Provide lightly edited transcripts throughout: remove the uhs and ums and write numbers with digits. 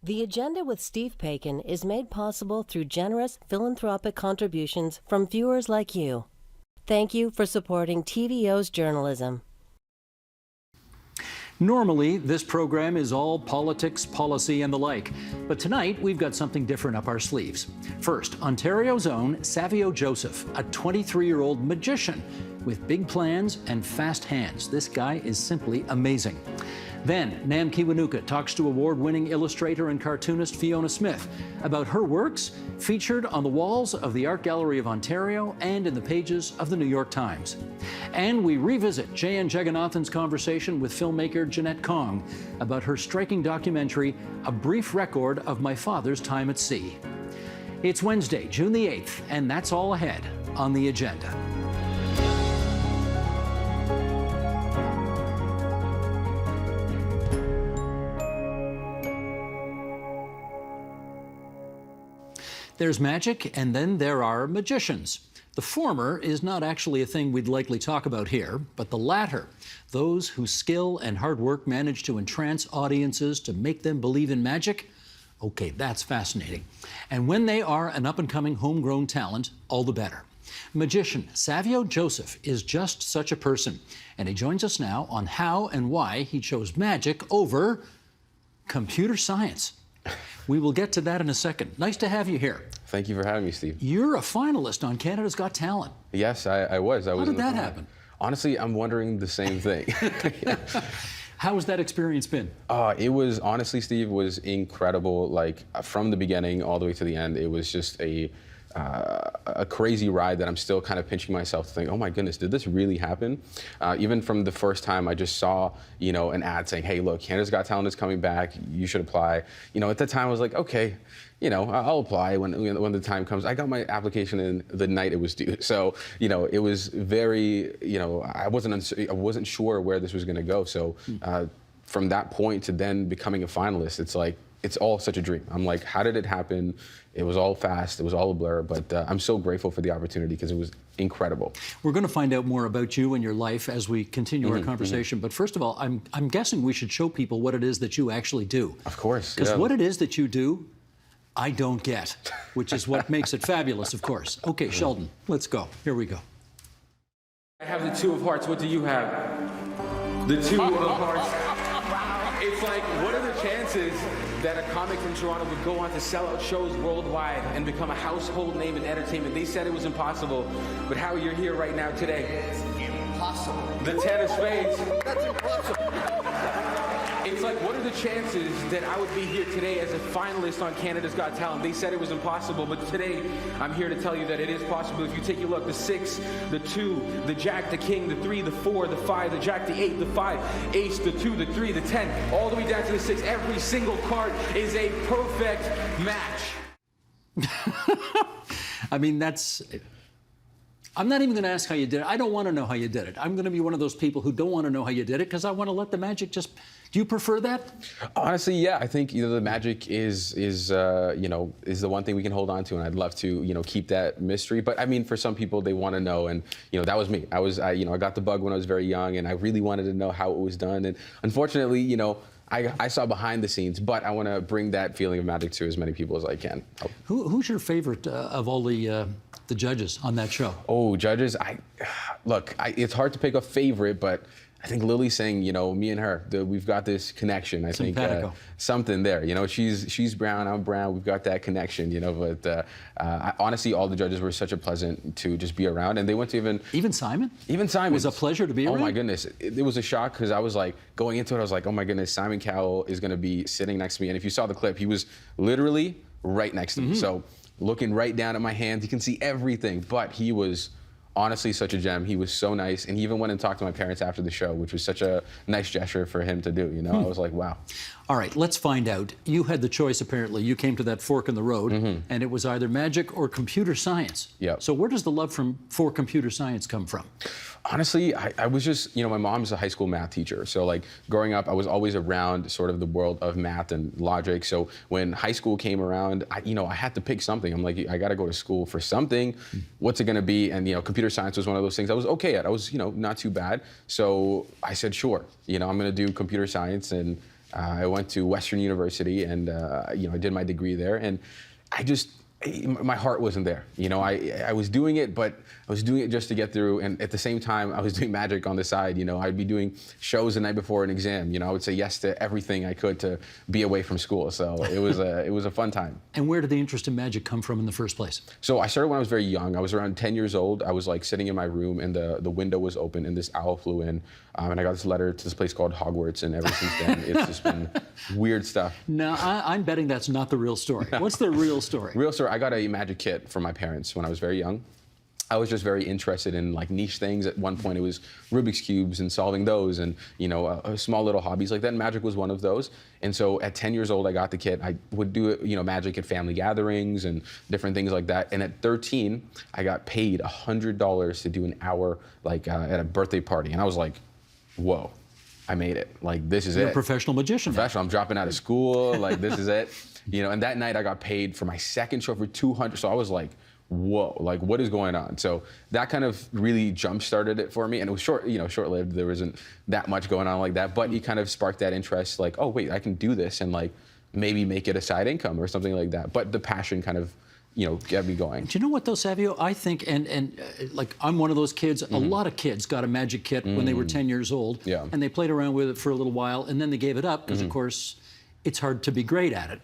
The Agenda with Steve Paikin is made possible through generous philanthropic contributions from viewers like you. Thank you for supporting TVO's journalism. Normally, this program is all politics, policy, and the like. But tonight, we've got something different up our sleeves. First, Ontario's own Savio Joseph, a 23-year-old magician with big plans and fast hands. This guy is simply amazing. Then, Nam Kiwanuka talks to award-winning illustrator and cartoonist Fiona Smyth about her works featured on the walls of the Art Gallery of Ontario and in the pages of the New York Times. And we revisit J.N. Jagannathan's conversation with filmmaker Jeanette Kong about her striking documentary, A Brief Record of My Father's Time at Sea. It's Wednesday, June the 8th, and that's all ahead on The Agenda. There's magic, and then there are magicians. The former is not actually a thing we'd likely talk about here, but the latter, those whose skill and hard work manage to entrance audiences to make them believe in magic, okay, that's fascinating. And when they are an up-and-coming homegrown talent, all the better. Magician Savio Joseph is just such a person, and he joins us now on how and why he chose magic over computer science. We will get to that in a second. Nice to have you here. Thank you for having me, Steve. You're a finalist on Canada's Got Talent. Yes, I was. How did that happen? Honestly, I'm wondering the same thing. How has that experience been? It was, honestly, Steve, was incredible. Like, from the beginning all the way to the end, it was just a crazy ride that I'm still kind of pinching myself to think, oh my goodness, did this really happen? Even from the first time I just saw, an ad saying, hey, look, Canada's Got Talent is coming back, you should apply. At that time I was like, okay, I'll apply when the time comes. I got my application in the night it was due. So, it was very, I wasn't sure where this was gonna go. So from that point to then becoming a finalist, it's like, it's all such a dream. I'm like, how did it happen? It was all fast. It was all a blur. But I'm so grateful for the opportunity because it was incredible. We're going to find out more about you and your life as we continue our conversation. But first of all, I'm guessing we should show people what it is that you actually do. Of course. Because what it is that you do, I don't get, which is what makes it fabulous, of course. Okay, Sheldon, let's go. Here we go. I have the Two of Hearts. What do you have? The Two of Hearts. It's like, what are the chances that a comic from Toronto would go on to sell out shows worldwide and become a household name in entertainment? They said it was impossible, but how you're here right now today. It's impossible. The Ten of Spades. That's impossible. It's like, what are the chances that I would be here today as a finalist on Canada's Got Talent? They said it was impossible, but today I'm here to tell you that it is possible. If you take a look, the 6, the 2, the Jack, the King, the 3, the 4, the 5, the Jack, the 8, the 5, Ace, the 2, the 3, the 10, all the way down to the 6. Every single card is a perfect match. I mean, I'm not even going to ask how you did it. I don't want to know how you did it. I'm going to be one of those people who don't want to know how you did it because I want to let the magic just... Do you prefer that? Honestly, yeah. I think the magic is the one thing we can hold on to, and I'd love to keep that mystery. But I mean, for some people, they want to know, and that was me. I got the bug when I was very young, and I really wanted to know how it was done. And unfortunately, I saw behind the scenes, but I want to bring that feeling of magic to as many people as I can. Who's your favorite of all the judges on that show? Oh, judges! It's hard to pick a favorite, but I think Lily's saying, me and her, we've got this connection. I think something there. She's brown, I'm brown. We've got that connection. But honestly, all the judges were such a pleasant to just be around, and they went to even Simon. Even Simon. It was a pleasure to be around. Oh my goodness, it was a shock because I was like going into it. I was like, oh my goodness, Simon Cowell is going to be sitting next to me, and if you saw the clip, he was literally right next to me. So looking right down at my hands, you can see everything. But he was honestly such a gem. He was so nice, and he even went and talked to my parents after the show, which was such a nice gesture for him to do. I was like, wow. All right, let's find out. You had the choice, apparently. You came to that fork in the road, and it was either magic or computer science. Yeah. So where does the love for computer science come from? Honestly, I was just, my mom's a high school math teacher. So like growing up, I was always around sort of the world of math and logic. So when high school came around, I had to pick something. I'm like, I got to go to school for something. What's it going to be? And, computer science was one of those things I was okay at. I was, not too bad. So I said, sure, I'm going to do computer science. And I went to Western University, and I did my degree there, and my heart wasn't there. I was doing it, but I was doing it just to get through, and at the same time, I was doing magic on the side. I'd be doing shows the night before an exam. I would say yes to everything I could to be away from school. So it was a fun time. And where did the interest in magic come from in the first place? So I started when I was very young. I was around 10 years old. I was like sitting in my room, and the window was open, and this owl flew in, and I got this letter to this place called Hogwarts, and ever since then, it's just been weird stuff. Now, I'm betting that's not the real story. What's the real story? Real story. I got a magic kit from my parents when I was very young. I was just very interested in like niche things. At one point, it was Rubik's Cubes and solving those, and small little hobbies like that. And magic was one of those. And so at 10 years old, I got the kit. I would do magic at family gatherings and different things like that. And at 13, I got paid $100 to do an hour at a birthday party. And I was like, whoa, I made it. Like, this is it. You're a professional magician. Professional. I'm dropping out of school. Like, this is it. And that night I got paid for my second show for $200. So I was like, whoa, like what is going on? So that kind of really jump-started it for me. And it was short-lived. There wasn't that much going on like that, but it kind of sparked that interest, like, oh wait, I can do this and like maybe make it a side income or something like that. But the passion kind of, got me going. Do you know what though, Savio? I think, and like I'm one of those kids, a lot of kids got a magic kit when they were 10 years old, and they played around with it for a little while, and then they gave it up because of course it's hard to be great at it.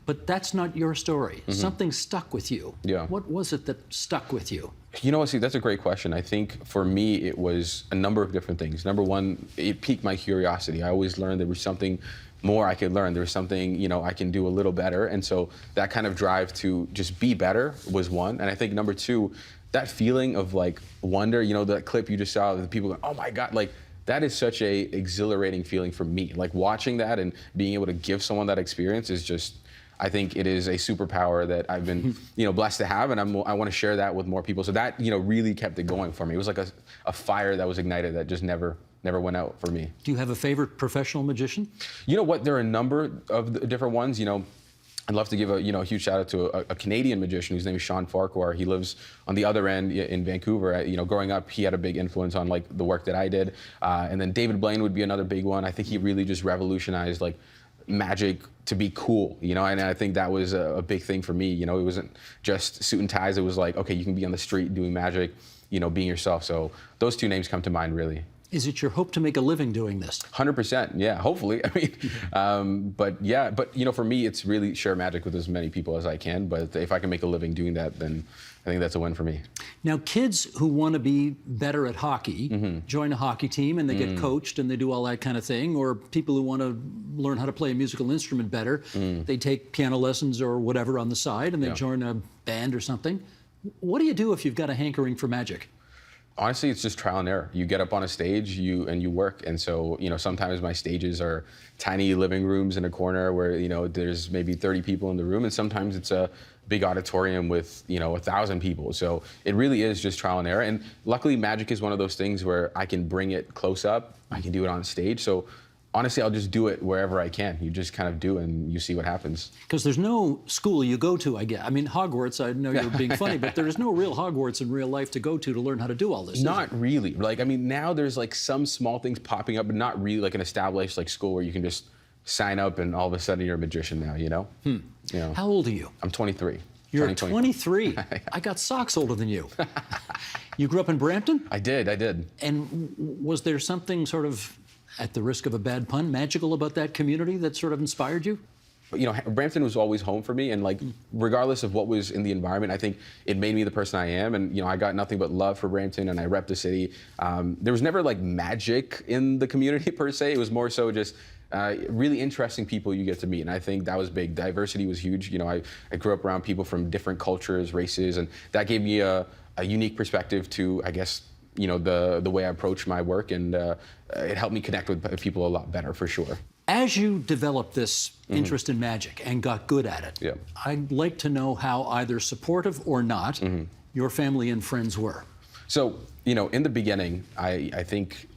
But that's not your story. Something stuck with you. Yeah. What was it that stuck with you? See, that's a great question. I think for me, it was a number of different things. Number one, it piqued my curiosity. I always learned there was something more I could learn. There was something, I can do a little better. And so that kind of drive to just be better was one. And I think number two, that feeling of like wonder, that clip you just saw of the people going, oh my God, like, that is such a exhilarating feeling for me. Like watching that and being able to give someone that experience is just, I think it is a superpower that I've been, blessed to have, and I want to share that with more people. So that, really kept it going for me. It was like a fire that was ignited that just never went out for me. Do you have a favorite professional magician? You know what? There are a number of different ones. I'd love to give a huge shout out to a Canadian magician whose name is Sean Farquhar. He lives on the other end in Vancouver. Growing up, he had a big influence on like the work that I did. And then David Blaine would be another big one. I think he really just revolutionized like magic to be cool, and I think that was a big thing for me. It wasn't just suit and ties. It was like, okay, you can be on the street doing magic, being yourself. So those two names come to mind really. Is it your hope to make a living doing this? 100%, yeah, hopefully. I mean, but for me, it's really share magic with as many people as I can. But if I can make a living doing that, then I think that's a win for me. Now, kids who want to be better at hockey join a hockey team and they get coached and they do all that kind of thing. Or people who want to learn how to play a musical instrument better, they take piano lessons or whatever on the side and they join a band or something. What do you do if you've got a hankering for magic? Honestly, it's just trial and error. You get up on a stage, you work. And so, sometimes my stages are tiny living rooms in a corner where, there's maybe 30 people in the room. And sometimes it's a big auditorium with, 1,000 people. So it really is just trial and error. And luckily, magic is one of those things where I can bring it close up. I can do it on stage. So honestly, I'll just do it wherever I can. You just kind of do and you see what happens. Because there's no school you go to, I guess. I mean, Hogwarts, I know you're being funny, but there's no real Hogwarts in real life to go to learn how to do all this. Not really. Like, I mean, now there's like some small things popping up, but not really like an established like school where you can just sign up and all of a sudden you're a magician now, How old are you? I'm 23. You're 23. I got socks older than you. You grew up in Brampton? I did. And was there something sort of, at the risk of a bad pun, magical about that community that sort of inspired you? Brampton was always home for me, and like, regardless of what was in the environment, I think it made me the person I am, and I got nothing but love for Brampton, and I rep the city. There was never like magic in the community per se. It was more so just really interesting people you get to meet, and I think that was big. Diversity was huge. I grew up around people from different cultures, races, and that gave me a unique perspective to, I guess, the way I approach my work, and it helped me connect with people a lot better, for sure. As you developed this interest in magic and got good at it, I'd like to know how, either supportive or not, your family and friends were. So, in the beginning, I think,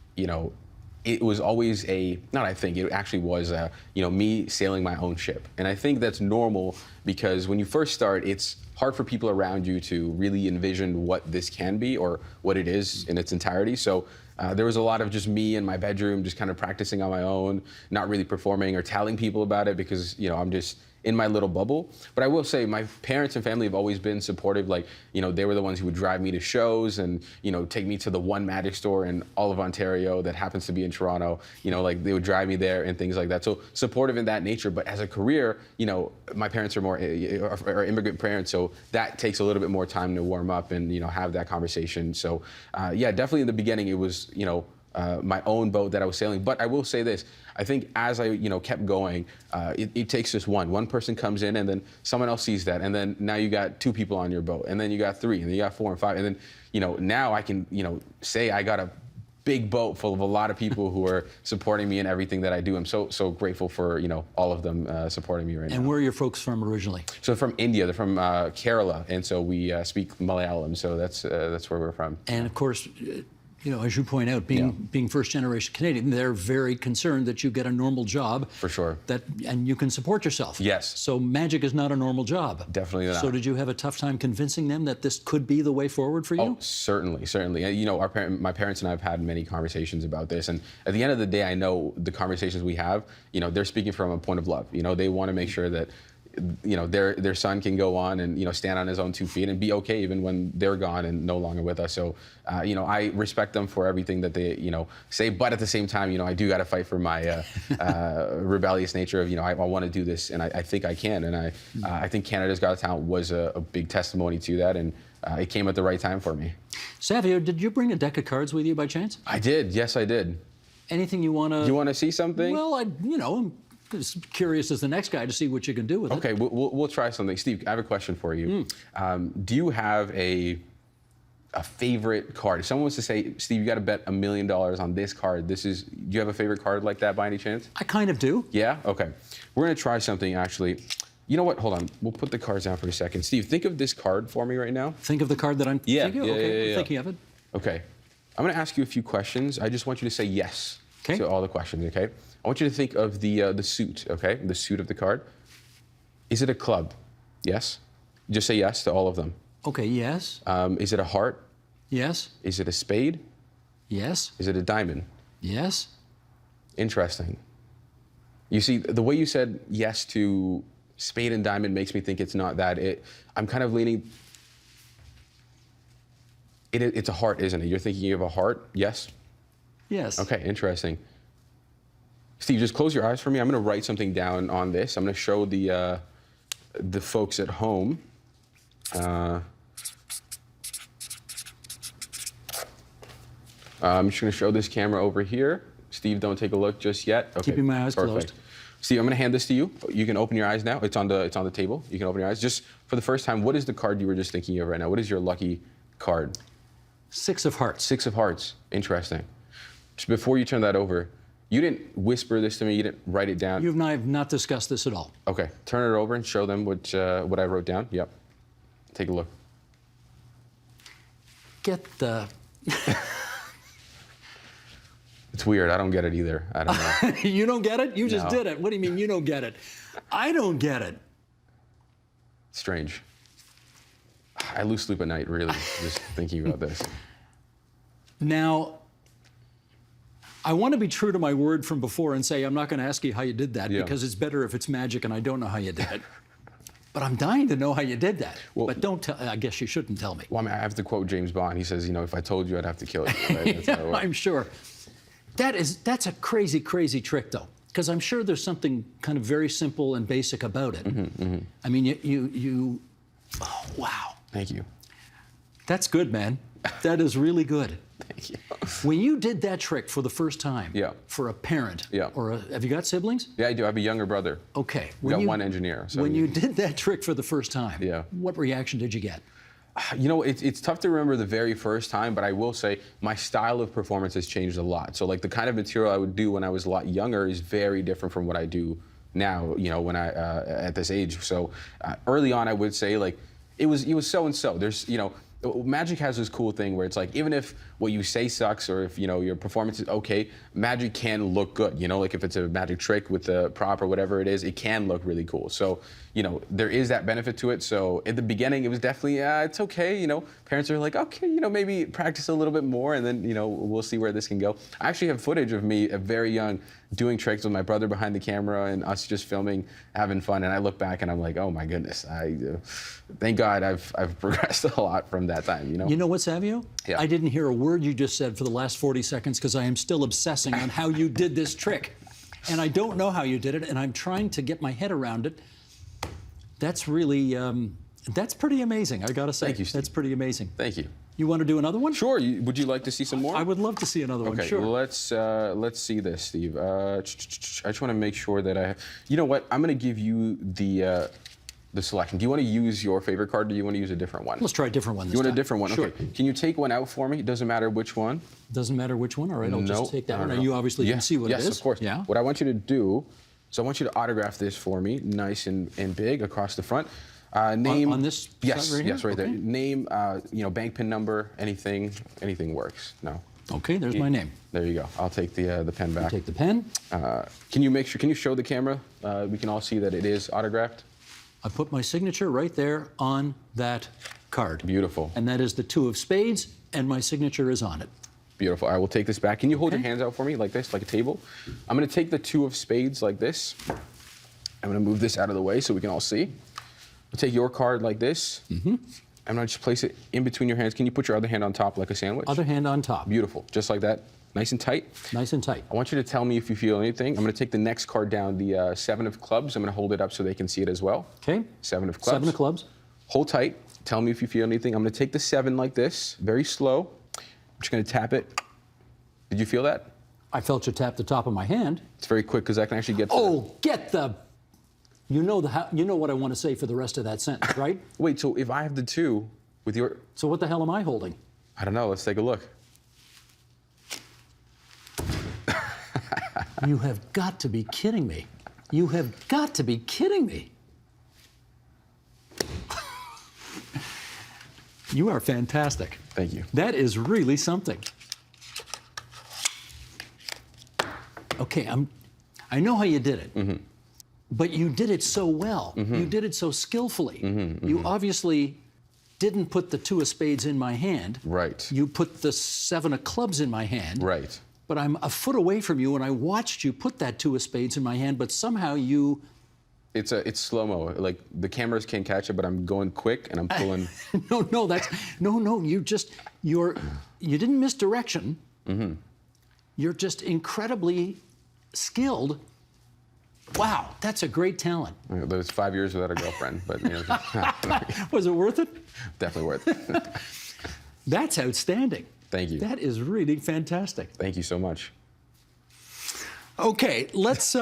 it was always it actually was, me sailing my own ship. And I think that's normal because when you first start, it's hard for people around you to really envision what this can be or what it is in its entirety. So There was a lot of just me in my bedroom, just kind of practicing on my own, not really performing or telling people about it because, I'm just in my little bubble. But I will say my parents and family have always been supportive. Like, they were the ones who would drive me to shows and, take me to the one magic store in all of Ontario that happens to be in Toronto. Like they would drive me there and things like that. So supportive in that nature. But as a career, my parents are immigrant parents. So that takes a little bit more time to warm up and, have that conversation. So yeah, definitely in the beginning, it was, my own boat that I was sailing. But I will say this, I think as I, kept going, it takes just one person comes in and then someone else sees that. And then now you got 2 people on your boat and then you got 3 and then you got 4 and 5. And then, now I can, say I got a big boat full of a lot of people who are supporting me in everything that I do. I'm so grateful for, all of them supporting me right now. And where are your folks from originally? So from India, they're from Kerala. And so we speak Malayalam. So that's where we're from. And of course, as you point out, being first-generation Canadian, they're very concerned that you get a normal job. For sure. And you can support yourself. Yes. So magic is not a normal job. Definitely not. So did you have a tough time convincing them that this could be the way forward for you? Oh, certainly. My parents and I have had many conversations about this. And at the end of the day, I know the conversations we have, they're speaking from a point of love. They want to make sure that their son can go on and, stand on his own 2 feet and be okay even when they're gone and no longer with us. So, I respect them for everything that they, say, but at the same time, I do got to fight for my rebellious nature of, I want to do this and I think I can. And I think Canada's Got Talent was a big testimony to that. And it came at the right time for me. Savio, did you bring a deck of cards with you by chance? I did. Yes, I did. Anything you want to... You want to see something? Well, I'm as curious as the next guy to see what you can do with it. Okay, we'll try something. Steve, I have a question for you. Do you have a favorite card? If someone was to say, Steve, you got to bet $1 million on this card, do you have a favorite card like that by any chance? I kind of do. Yeah? Okay. We're going to try something, actually. You know what? Hold on. We'll put the cards down for a second. Steve, think of this card for me right now. Think of the card that I'm thinking of? Okay, yeah. I'm thinking of it. Okay. I'm going to ask you a few questions. I just want you to say yes to all the questions, okay? I want you to think of the suit, okay? The suit of the card. Is it a club? Yes? Just say yes to all of them. Okay, yes. Is it a heart? Yes. Is it a spade? Yes. Is it a diamond? Yes. Interesting. You see, the way you said yes to spade and diamond makes me think it's not that. I'm kind of leaning... It's a heart, isn't it? You're thinking of a heart? Yes? Yes. Okay, interesting. Steve, just close your eyes for me. I'm going to write something down on this. I'm going to show the folks at home. I'm just going to show this camera over here. Steve, don't take a look just yet. Okay, keeping my eyes closed. Steve, I'm going to hand this to you. You can open your eyes now. It's on the table. You can open your eyes. Just for the first time, what is the card you were just thinking of right now? What is your lucky card? 6 of hearts. 6 of hearts. Interesting. Just before you turn that over, you didn't whisper this to me. You didn't write it down. You and I have not discussed this at all. Okay. Turn it over and show them what I wrote down. Yep. Take a look. Get the... It's weird. I don't get it either. I don't know. You don't get it? You just did it. What do you mean you don't get it? I don't get it. Strange. I lose sleep at night, really, just thinking about this. Now, I want to be true to my word from before and say I'm not going to ask you how you did that because it's better if it's magic and I don't know how you did it. But I'm dying to know how you did that. Well, but don't tell. I guess you shouldn't tell me. Well, I mean, I have to quote James Bond. He says, if I told you, I'd have to kill you. Right? Yeah, I'm sure. That's a crazy, crazy trick, though, because I'm sure there's something kind of very simple and basic about it. Mm-hmm, mm-hmm. I mean, you. Oh, wow. Thank you. That's good, man. That is really good. Thank you. When you did that trick for the first time, for a parent, have you got siblings? Yeah, I do. I have a younger brother. Okay. We got one engineer. So when you did that trick for the first time, what reaction did you get? It's tough to remember the very first time, but I will say my style of performance has changed a lot. So, like, the kind of material I would do when I was a lot younger is very different from what I do now, when I at this age. So, early on, I would say, like, it was so and so. There's, Magic has this cool thing where it's like, even if what you say sucks or if, your performance is okay, magic can look good. Like if it's a magic trick with the prop or whatever it is, it can look really cool. So, there is that benefit to it. So at the beginning, it was definitely, it's okay. Parents are like, okay, maybe practice a little bit more and then, we'll see where this can go. I actually have footage of me very young doing tricks with my brother behind the camera and us just filming, having fun. And I look back and I'm like, oh my goodness, thank God I've progressed a lot from that time, You know what, Savio? Yeah. I didn't hear a word you just said for the last 40 seconds because I am still obsessing on how you did this trick. And I don't know how you did it, and I'm trying to get my head around it. That's really, that's pretty amazing, I gotta say. Thank you, Steve. That's pretty amazing. Thank you. You want to do another one? Sure. Would you like to see some more? I would love to see another one, Okay, sure. let's see this, Steve. I just want to make sure that I. You know what? I'm going to give you the selection. Do you want to use your favorite card, or do you want to use a different one? Let's try a different one this You want time. a different one? Sure. Okay. Can you take one out for me? It doesn't matter which one. Doesn't matter which one? All right, I'll just take that one. No. You obviously can see what it is. Yes, of course. Yeah. What I want you to do is I want you to autograph this for me, nice and big across the front. Name on this yes, side right here? yes, right there. Okay. Name, bank pin number, anything works. No. Okay, there's my name. There you go. I'll take the pen back. Take the pen. Can you show the camera? We can all see that it is autographed. I put my signature right there on that card. Beautiful. And that is the 2 of spades, and my signature is on it. Beautiful. All right, we'll take this back. Can you hold your hands out for me like this, like a table? I'm going to take the 2 of spades like this. I'm going to move this out of the way so we can all see. I'll take your card like this. Mm-hmm. I'm going to just place it in between your hands. Can you put your other hand on top like a sandwich? Other hand on top. Beautiful. Just like that. Nice and tight. Nice and tight. I want you to tell me if you feel anything. I'm going to take the next card down, the 7 of clubs. I'm going to hold it up so they can see it as well. Okay. 7 of clubs. 7 of clubs. Hold tight. Tell me if you feel anything. I'm going to take the 7 like this, very slow. I'm just going to tap it. Did you feel that? I felt you tap the top of my hand. It's very quick because I can actually get to Oh, get the... You know what I want to say for the rest of that sentence, right? Wait, so if I have the 2 with your... So what the hell am I holding? I don't know. Let's take a look. You have got to be kidding me. You have got to be kidding me. You are fantastic. Thank you. That is really something. Okay, I know how you did it. Mm-hmm. But you did it so well. Mm-hmm. You did it so skillfully. Mm-hmm, mm-hmm. You obviously didn't put the 2 of spades in my hand. Right. You put the 7 of clubs in my hand. Right. But I'm a foot away from you, and I watched you put that 2 of spades in my hand, but somehow you... It's slow-mo. Like, the cameras can't catch it, but I'm going quick, and I'm pulling... No, you didn't miss direction. Mm-hmm. You're just incredibly skilled. Wow, that's a great talent. There was 5 years without a girlfriend, but... Was it worth it? Definitely worth it. That's outstanding. Thank you. That is really fantastic. Thank you so much. Okay, let's...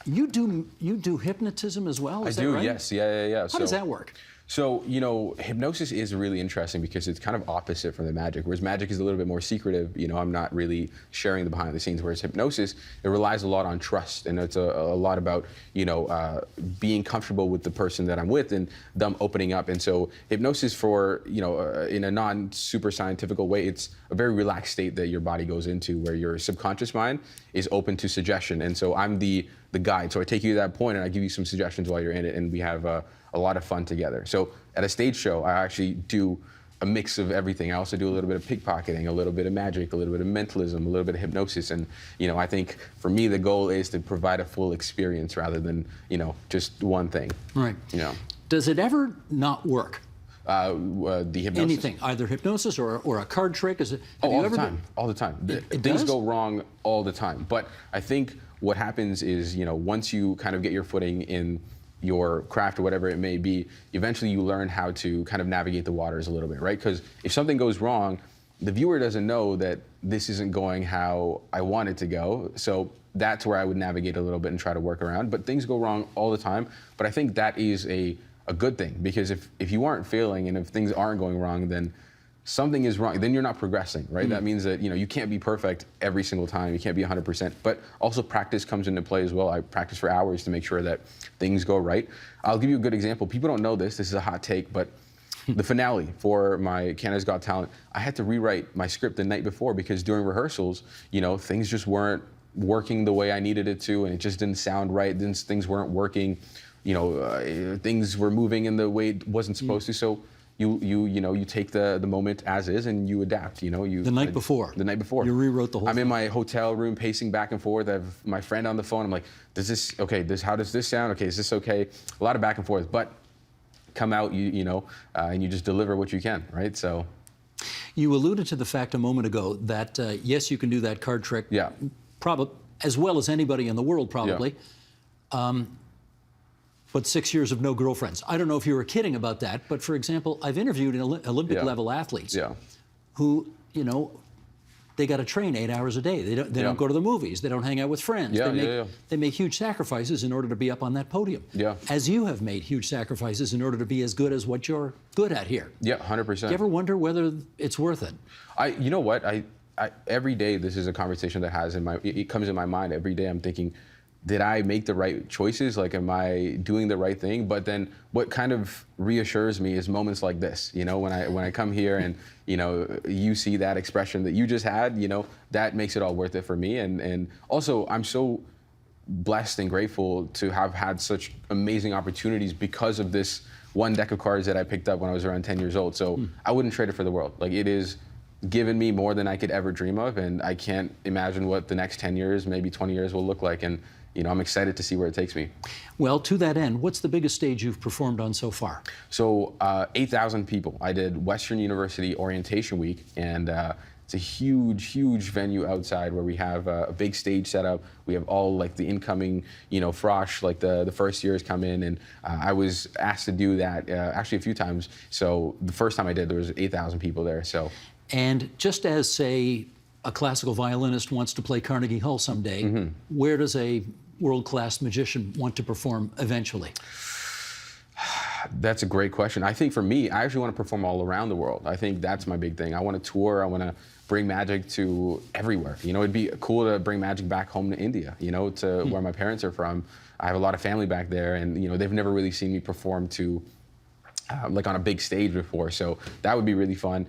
You do hypnotism as well? Is I do, that right? yes. Yeah. How does that work? So, hypnosis is really interesting because it's kind of opposite from the magic. Whereas magic is a little bit more secretive, I'm not really sharing the behind the scenes. Whereas hypnosis, it relies a lot on trust. And it's a lot about, being comfortable with the person that I'm with and them opening up. And so hypnosis for, in a non-super scientific way, it's a very relaxed state that your body goes into where your subconscious mind is open to suggestion. And so I'm the guide. So I take you to that point and I give you some suggestions while you're in it. And we have a lot of fun together. So at a stage show, I actually do a mix of everything. I also do a little bit of pickpocketing, a little bit of magic, a little bit of mentalism, a little bit of hypnosis. And, I think for me, the goal is to provide a full experience rather than, just one thing. Right. Does it ever not work? The hypnosis? Anything, either hypnosis or a card trick? Is it? All the time. All the time. It Things does? go wrong all the time. But I think what happens is, once you kind of get your footing in your craft or whatever it may be, eventually you learn how to kind of navigate the waters a little bit, right? Because if something goes wrong, the viewer doesn't know that this isn't going how I want it to go. So that's where I would navigate a little bit and try to work around. But things go wrong all the time. But I think that is a good thing, because if you aren't failing and if things aren't going wrong, then something is wrong. Then you're not progressing, right? That means that you can't be perfect every single time. You can't be 100%. But also practice comes into play as well. I practice for hours to make sure that things go right. I'll give you a good example. People don't know this. This is a hot take, but the finale for my Canada's Got Talent, I had to rewrite my script the night before because during rehearsals, you know, things just weren't working the way I needed it to, and it just didn't sound right. Things weren't working, you know, things were moving in the way it wasn't supposed to. So you take the moment as is and you adapt. You know, The night before. You rewrote the whole I'm thing. in my hotel room pacing back and forth. I have my friend on the phone. I'm like, how does this sound? Okay, is this okay? A lot of back and forth, but come out, and you just deliver what you can, right? So. You alluded to the fact a moment ago that, yes, you can do that card trick. Yeah. As well as anybody in the world, probably. Yeah. But 6 years of no girlfriends. I don't know if you were kidding about that, but for example, I've interviewed Olympic-level athletes who, you know, they got to train 8 hours a day. They don't go to the movies. They don't hang out with friends. They make huge sacrifices in order to be up on that podium. Yeah. As you have made huge sacrifices in order to be as good as what you're good at here. Yeah, 100%. Do you ever wonder whether it's worth it? You know what? Every day this is a conversation that it comes in my mind. Every day I'm thinking, did I make the right choices? Like, am I doing the right thing? But then what kind of reassures me is moments like this, you know, when I come here and, you know, you see that expression that you just had, you know, that makes it all worth it for me. And also I'm so blessed and grateful to have had such amazing opportunities because of this one deck of cards that I picked up when I was around 10 years old. So I wouldn't trade it for the world. Like, it is given me more than I could ever dream of, and I can't imagine what the next 10 years, maybe 20 years will look like. And you know, I'm excited to see where it takes me. Well, to that end, what's the biggest stage you've performed on so far? So 8,000 people. I did Western University Orientation Week, and it's a huge, huge venue outside where we have a big stage set up. We have all like the incoming, you know, frosh, like the first years come in, and I was asked to do that actually a few times. So the first time I did, there was 8,000 people there. So. And just as, say, a classical violinist wants to play Carnegie Hall someday, where does a world-class magician want to perform eventually? That's a great question. I think for me, I actually want to perform all around the world. I think that's my big thing. I want to tour. I want to bring magic to everywhere. You know, it'd be cool to bring magic back home to India, you know, to where my parents are from. I have a lot of family back there, and, you know, they've never really seen me perform to like on a big stage before, so that would be really fun.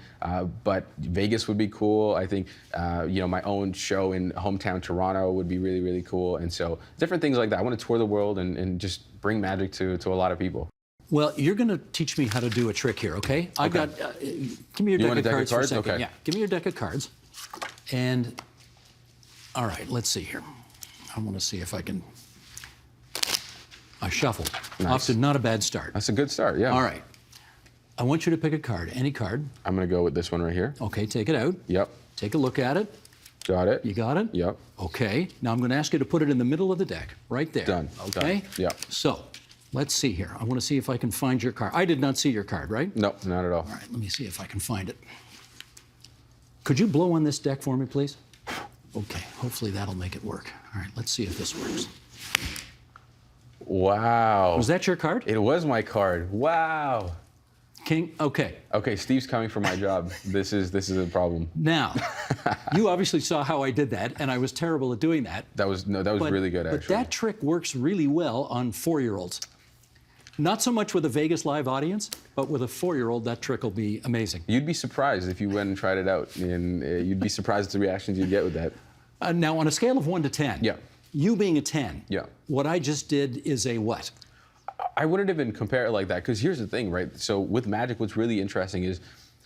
But Vegas would be cool. I think, you know, my own show in hometown Toronto would be really, really cool. And so different things like that. I want to tour the world and just bring magic to a lot of people. Well, you're going to teach me how to do a trick here, okay? I've got, give me your deck of cards for a second. Okay. Yeah, give me your deck of cards. And, all right, let's see here. I want to see if I can, I shuffled. Nice. Off to not a bad start. That's a good start, yeah. All right. I want you to pick a card, any card. I'm going to go with this one right here. Okay, take it out. Yep. Take a look at it. Got it. You got it? Yep. Okay. Now I'm going to ask you to put it in the middle of the deck, right there. Done. Okay? Done. Yep. So, let's see here. I want to see if I can find your card. I did not see your card, right? No, not at all. All right, let me see if I can find it. Could you blow on this deck for me, please? Okay, hopefully that'll make it work. All right, let's see if this works. Wow. Was that your card? It was my card. Wow. King, okay. Okay, Steve's coming for my job. This is a problem. Now, you obviously saw how I did that, and I was terrible at doing that. That was really good, actually. But that trick works really well on 4-year-olds. Not so much with a Vegas live audience, but with a 4-year-old, that trick will be amazing. You'd be surprised if you went and tried it out, and you'd be surprised at the reactions you'd get with that. Now, on a scale of 1 to 10, you being a 10, what I just did is a what? I wouldn't even compare it like that, because here's the thing, right? So with magic, what's really interesting is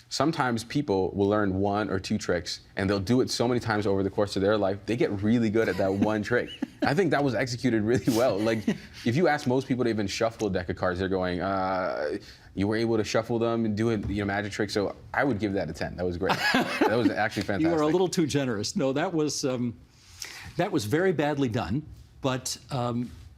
sometimes people will learn 1 or 2 tricks, and they'll do it so many times over the course of their life, they get really good at that one trick. I think that was executed really well. Like, if you ask most people to even shuffle a deck of cards, they're going, you were able to shuffle them and do a magic trick, so I would give that a 10. That was great. That was actually fantastic. You were a little too generous. No, that was very badly done, but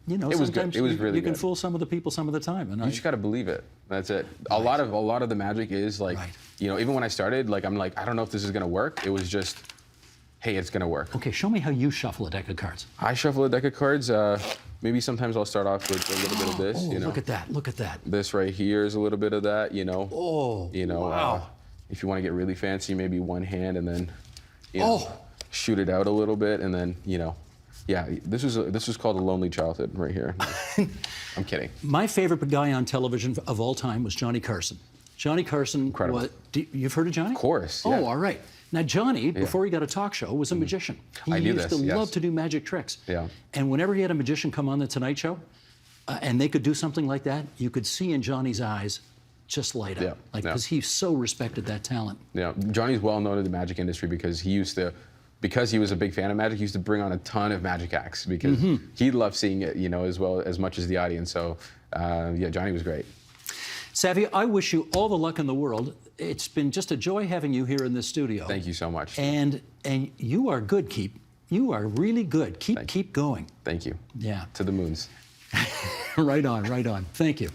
you know, it was good. It was really good. You can fool some of the people some of the time, and you just got to believe it. That's it. A lot of the magic is like, you know, even when I started, like I'm like, I don't know if this is gonna work. It was just, hey, it's gonna work. Okay, show me how you shuffle a deck of cards. I shuffle a deck of cards. Maybe sometimes I'll start off with a little bit of this. You know, look at that! Look at that! This right here is a little bit of that. You know. Oh. You know. Wow. If you want to get really fancy, maybe one hand and then, you know, shoot it out a little bit, and then, you know. Yeah, this was called a lonely childhood right here. I'm kidding. My favorite guy on television of all time was Johnny Carson. Johnny Carson. Incredible. You've heard of Johnny? Of course. Oh, Yeah. all right. Now, Johnny, before he got a talk show, was a magician. He I knew used this, to yes. love to do magic tricks. Yeah. And whenever he had a magician come on The Tonight Show, and they could do something like that, you could see in Johnny's eyes just light up. Yeah. Because he so respected that talent. Yeah, Johnny's well known in the magic industry because he was a big fan of magic, he used to bring on a ton of magic acts because he loved seeing it, as much as the audience. So, yeah, Johnny was great. Savio, I wish you all the luck in the world. It's been just a joy having you here in this studio. Thank you so much. And you are good, You are really good. Keep going. Thank you. Yeah. To the moons. Right on, right on. Thank you.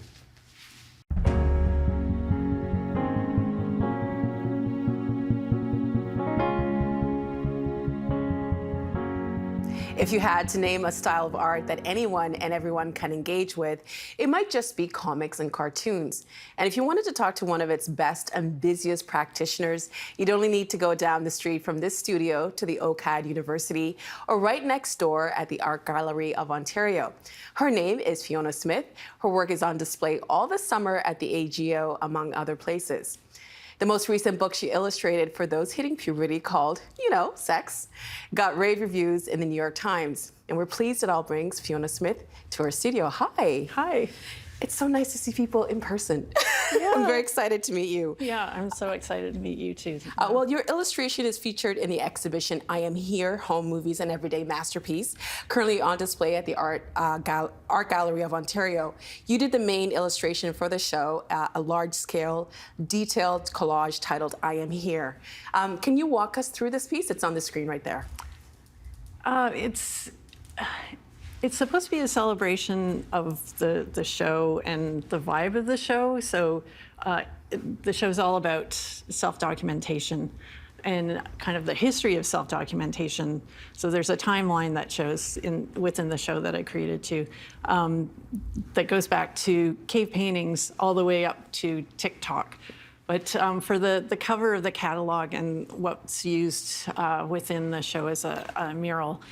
If you had to name a style of art that anyone and everyone can engage with, it might just be comics and cartoons. And if you wanted to talk to one of its best and busiest practitioners, you'd only need to go down the street from this studio to the OCAD University or right next door at the Art Gallery of Ontario. Her name is Fiona Smyth. Her work is on display all the summer at the AGO, among other places. The most recent book she illustrated for those hitting puberty, called, Sex, got rave reviews in the New York Times. And we're pleased it all brings Fiona Smyth to our studio. Hi. Hi. It's so nice to see people in person. Yeah. I'm very excited to meet you. Yeah, I'm so excited to meet you too. Well, your illustration is featured in the exhibition I Am Here, Home Movies and Everyday Masterpiece, currently on display at the Art Gallery of Ontario. You did the main illustration for the show, a large-scale, detailed collage titled I Am Here. Can you walk us through this piece? It's on the screen right there. It's supposed to be a celebration of the show and the vibe of the show. So the show's all about self-documentation and kind of the history of self-documentation. So there's a timeline that shows within the show that I created too, that goes back to cave paintings all the way up to TikTok. But for the cover of the catalog and what's used within the show as a mural,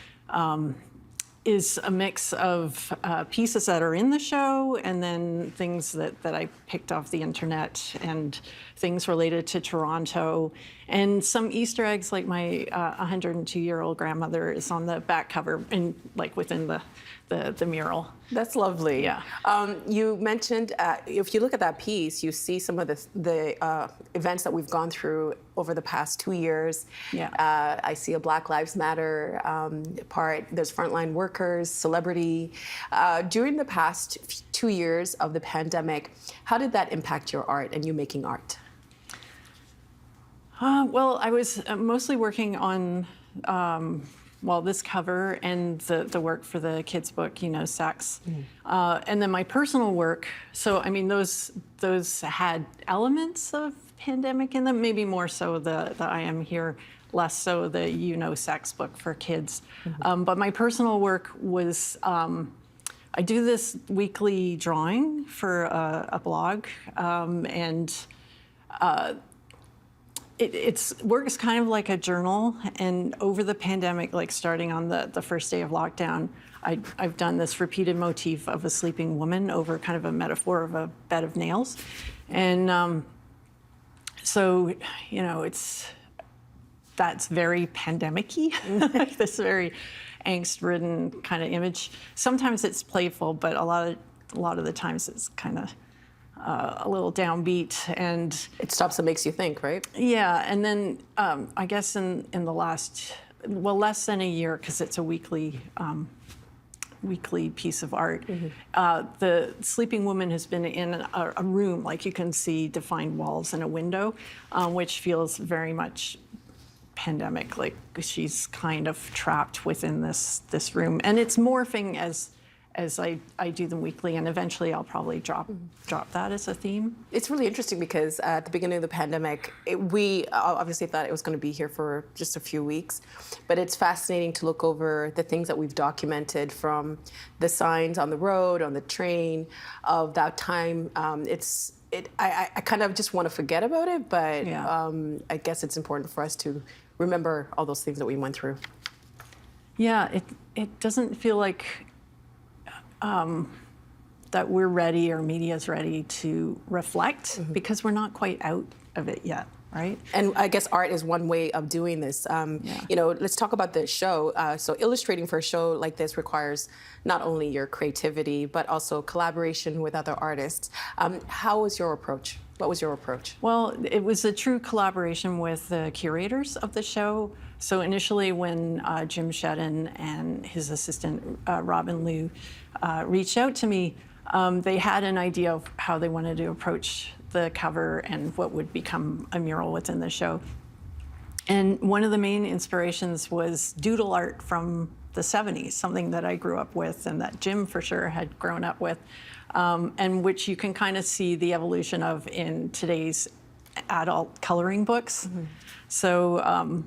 is a mix of pieces that are in the show and then things that I picked off the internet and things related to Toronto and some Easter eggs, like my 102-year-old grandmother is on the back cover and within the mural. That's lovely. Yeah. You mentioned, if you look at that piece, you see some of the events that we've gone through over the past 2 years. Yeah. I see a Black Lives Matter part. There's frontline workers, celebrity. During the past 2 years of the pandemic, how did that impact your art and you making art? Well, I was mostly working on this cover and the work for the kids' book, Sex. And then my personal work, so I mean, those had elements of pandemic in them, maybe more so the I Am Here, less so the Sex book for kids. But my personal work was, I do this weekly drawing for a blog, and it works kind of like a journal. And over the pandemic, starting on the first day of lockdown, I've done this repeated motif of a sleeping woman over kind of a metaphor of a bed of nails. And so, that's very pandemic-y, this very angst-ridden kind of image. Sometimes it's playful, but a lot of the times it's kind of a little downbeat, and it stops and makes you think, right? Yeah, and then I guess in the last, less than a year, because it's a weekly piece of art. The sleeping woman has been in a room, you can see defined walls and a window, which feels very much pandemic, she's kind of trapped within this room, and it's morphing as I do them weekly, and eventually I'll probably drop that as a theme. It's really interesting because at the beginning of the pandemic, we obviously thought it was going to be here for just a few weeks, but it's fascinating to look over the things that we've documented, from the signs on the road, on the train, of that time. I kind of just want to forget about it, but yeah. I guess it's important for us to remember all those things that we went through. Yeah, it doesn't feel like that we're ready, or media's ready to reflect, because we're not quite out of it yet, right? And I guess art is one way of doing this. You know, let's talk about the show. So illustrating for a show like this requires not only your creativity, but also collaboration with other artists. How was your approach? What was your approach? Well, it was a true collaboration with the curators of the show. So initially when Jim Shedden and his assistant, Robin Liu, reached out to me, they had an idea of how they wanted to approach the cover and what would become a mural within the show. And one of the main inspirations was doodle art from the 70s, something that I grew up with and that Jim for sure had grown up with, and which you can kind of see the evolution of in today's adult coloring books. So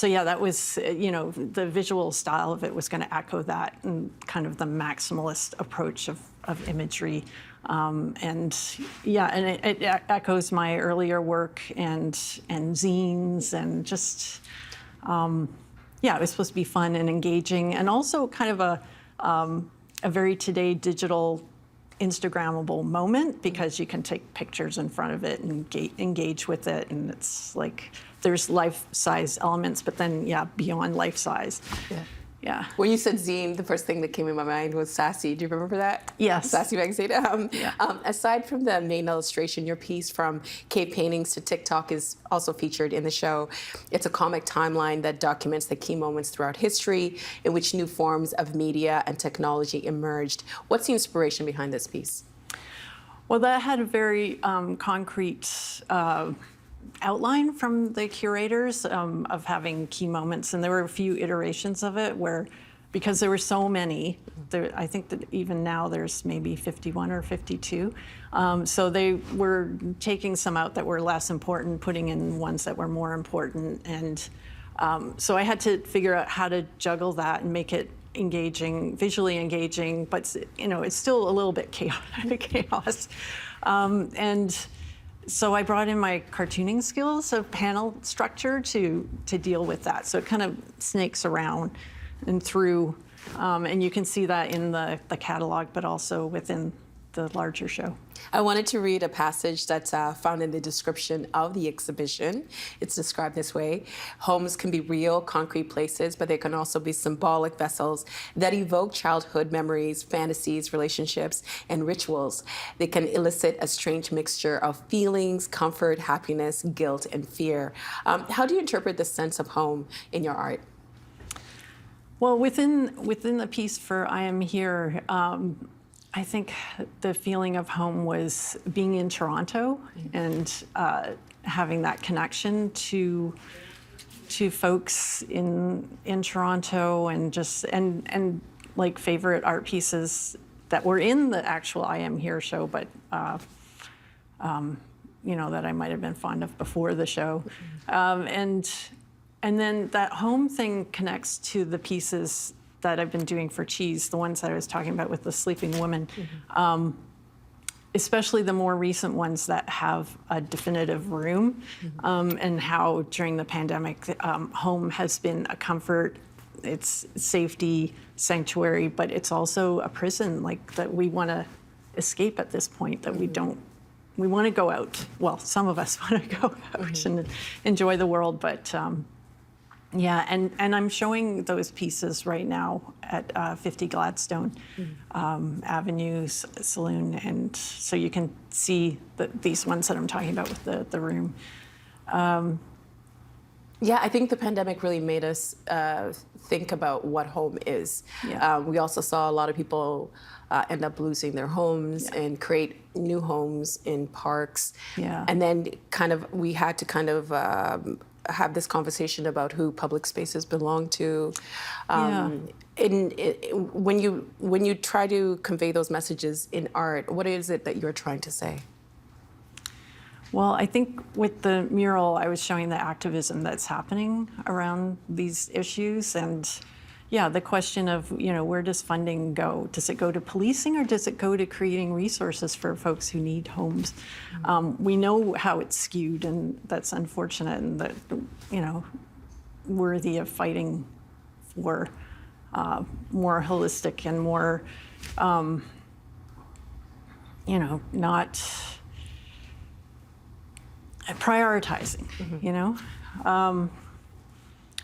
yeah, that was, you know, the visual style of it was going to echo that, and kind of the maximalist approach of imagery. And yeah, and it echoes my earlier work and zines, and just, yeah, it was supposed to be fun and engaging, and also kind of a very today digital Instagrammable moment, because you can take pictures in front of it and engage with it, and it's like there's life-size elements, but then yeah, beyond life-size. Yeah. When you said zine, the first thing that came in my mind was Sassy. Do you remember that? Yes. Sassy magazine. Aside from the main illustration, your piece from cave paintings to TikTok is also featured in the show. It's a comic timeline that documents the key moments throughout history in which new forms of media and technology emerged. What's the inspiration behind this piece? Well, that had a very concrete outline from the curators of having key moments, and there were a few iterations of it where, because there were so many, I think that even now there's maybe 51 or 52, so they were taking some out that were less important, putting in ones that were more important, and so I had to figure out how to juggle that and make it engaging, visually engaging, but you know, it's still a little bit chaos. And so I brought in my cartooning skills of panel structure to deal with that. So it kind of snakes around and through, and you can see that in the catalog, but also within the larger show. I wanted to read a passage that's found in the description of the exhibition. It's described this way: homes can be real, concrete places, but they can also be symbolic vessels that evoke childhood memories, fantasies, relationships, and rituals. They can elicit a strange mixture of feelings, comfort, happiness, guilt, and fear. How do you interpret the sense of home in your art? Well, within the piece for I Am Here, I think the feeling of home was being in Toronto and having that connection to folks in Toronto, and just and like favorite art pieces that were in the actual I Am Here show, but you know, that I might have been fond of before the show, and then that home thing connects to the pieces that I've been doing for Cheese, the ones that I was talking about with the sleeping woman, especially the more recent ones that have a definitive room, and how during the pandemic, home has been a comfort, it's safety, sanctuary, but it's also a prison, like that we want to escape at this point, that we want to go out. Well, some of us want to go out and enjoy the world, but yeah, and I'm showing those pieces right now at 50 Gladstone Avenue Saloon, and so you can see these ones that I'm talking about with the room. Yeah, I think the pandemic really made us think about what home is. Yeah. We also saw a lot of people end up losing their homes and create new homes in parks. Yeah. And then we had to have this conversation about who public spaces belong to. When you try to convey those messages in art, what is it that you're trying to say? Well, I think with the mural, I was showing the activism that's happening around these issues, and yeah, the question of, you know, where does funding go? Does it go to policing, or does it go to creating resources for folks who need homes? We know how it's skewed, and that's unfortunate, and that, you know, worthy of fighting for more holistic and more not prioritizing,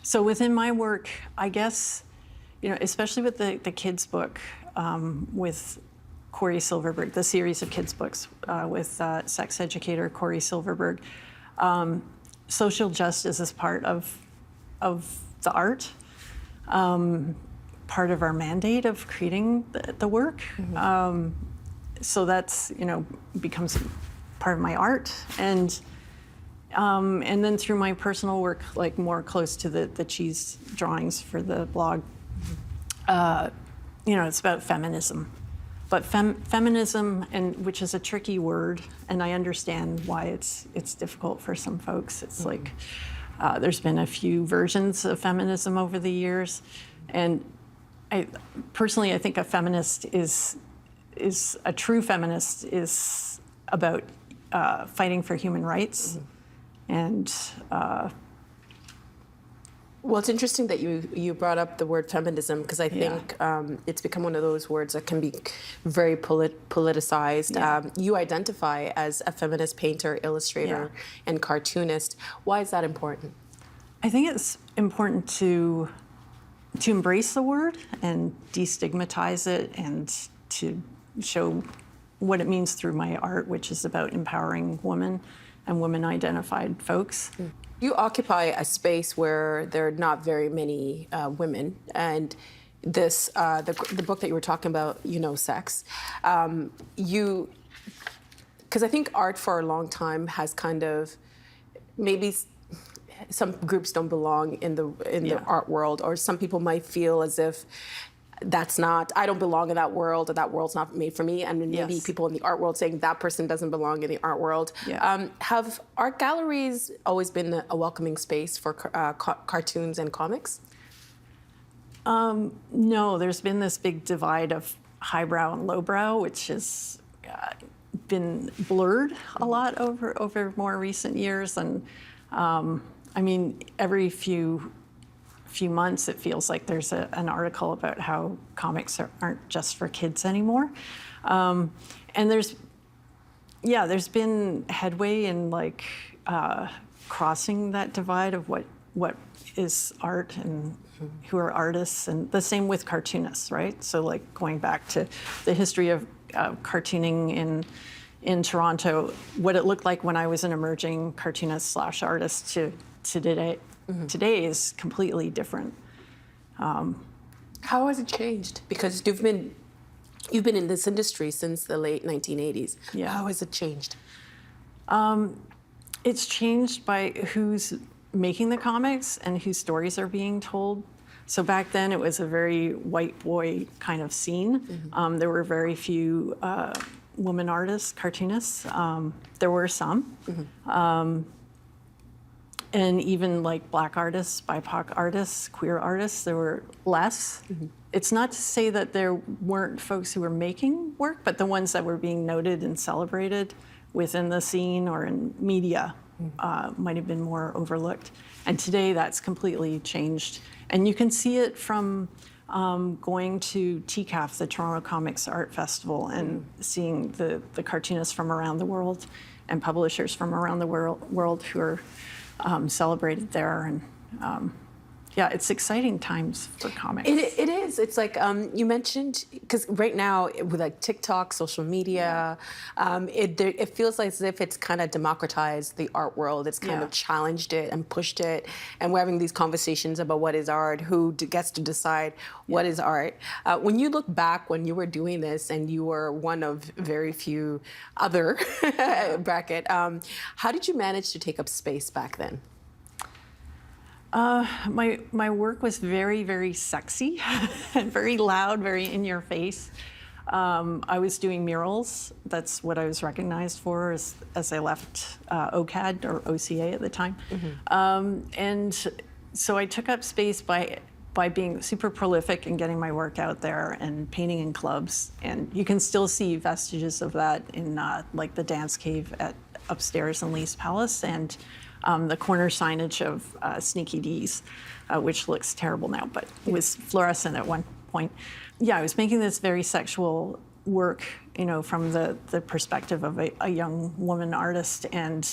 So within my work, I guess, especially with the kids' book, with Corey Silverberg, the series of kids' books with sex educator Corey Silverberg, social justice is part of the art, part of our mandate of creating the work. So that's, becomes part of my art. And then through my personal work, like more close to the cheese drawings for the blog, it's about feminism. But feminism, which is a tricky word, and I understand why it's difficult for some folks. It's like there's been a few versions of feminism over the years, and I think a feminist is a true feminist is about fighting for human rights, and. Well, it's interesting that you brought up the word feminism, because I think it's become one of those words that can be very politicized. Yeah. You identify as a feminist painter, illustrator, and cartoonist. Why is that important? I think it's important to embrace the word and destigmatize it, and to show what it means through my art, which is about empowering women and women-identified folks. You occupy a space where there are not very many women, and this the book that you were talking about, Sex, because I think art for a long time has kind of, maybe some groups don't belong in the art world, or some people might feel as if I don't belong in that world, or that world's not made for me. And maybe people in the art world saying that person doesn't belong in the art world. Yeah. Have art galleries always been a welcoming space for cartoons and comics? No, there's been this big divide of highbrow and lowbrow, which has been blurred a lot over more recent years. And every few months, it feels like there's an article about how comics aren't just for kids anymore. And there's been headway in crossing that divide of what is art and who are artists, and the same with cartoonists, right? So going back to the history of cartooning in Toronto, what it looked like when I was an emerging cartoonist / artist to today. Today is completely different. How has it changed? Because you've been in this industry since the late 1980s. Yeah. How has it changed? It's changed by who's making the comics and whose stories are being told. So back then, it was a very white boy kind of scene. There were very few women artists, cartoonists. There were some. And even Black artists, BIPOC artists, queer artists, there were less. It's not to say that there weren't folks who were making work, but the ones that were being noted and celebrated within the scene or in media might have been more overlooked. And today that's completely changed. And you can see it from going to TCAF, the Toronto Comics Art Festival, and seeing the cartoonists from around the world and publishers from around the world who are celebrated there, and it's exciting times for comics. It is. It's like you mentioned, because right now with TikTok, social media, it feels like as if it's kind of democratized the art world. It's kind of challenged it and pushed it, and we're having these conversations about what is art, who gets to decide what is art. When you look back when you were doing this, and you were one of very few other bracket, how did you manage to take up space back then? My work was very, very sexy and very loud, very in your face. I was doing murals. That's what I was recognized for as I left OCAD, or OCA at the time. And so I took up space by being super prolific and getting my work out there and painting in clubs. And you can still see vestiges of that in the dance cave upstairs in Lee's Palace, and the corner signage of Sneaky D's, which looks terrible now, but it was fluorescent at one point. Yeah, I was making this very sexual work from the perspective of a young woman artist, and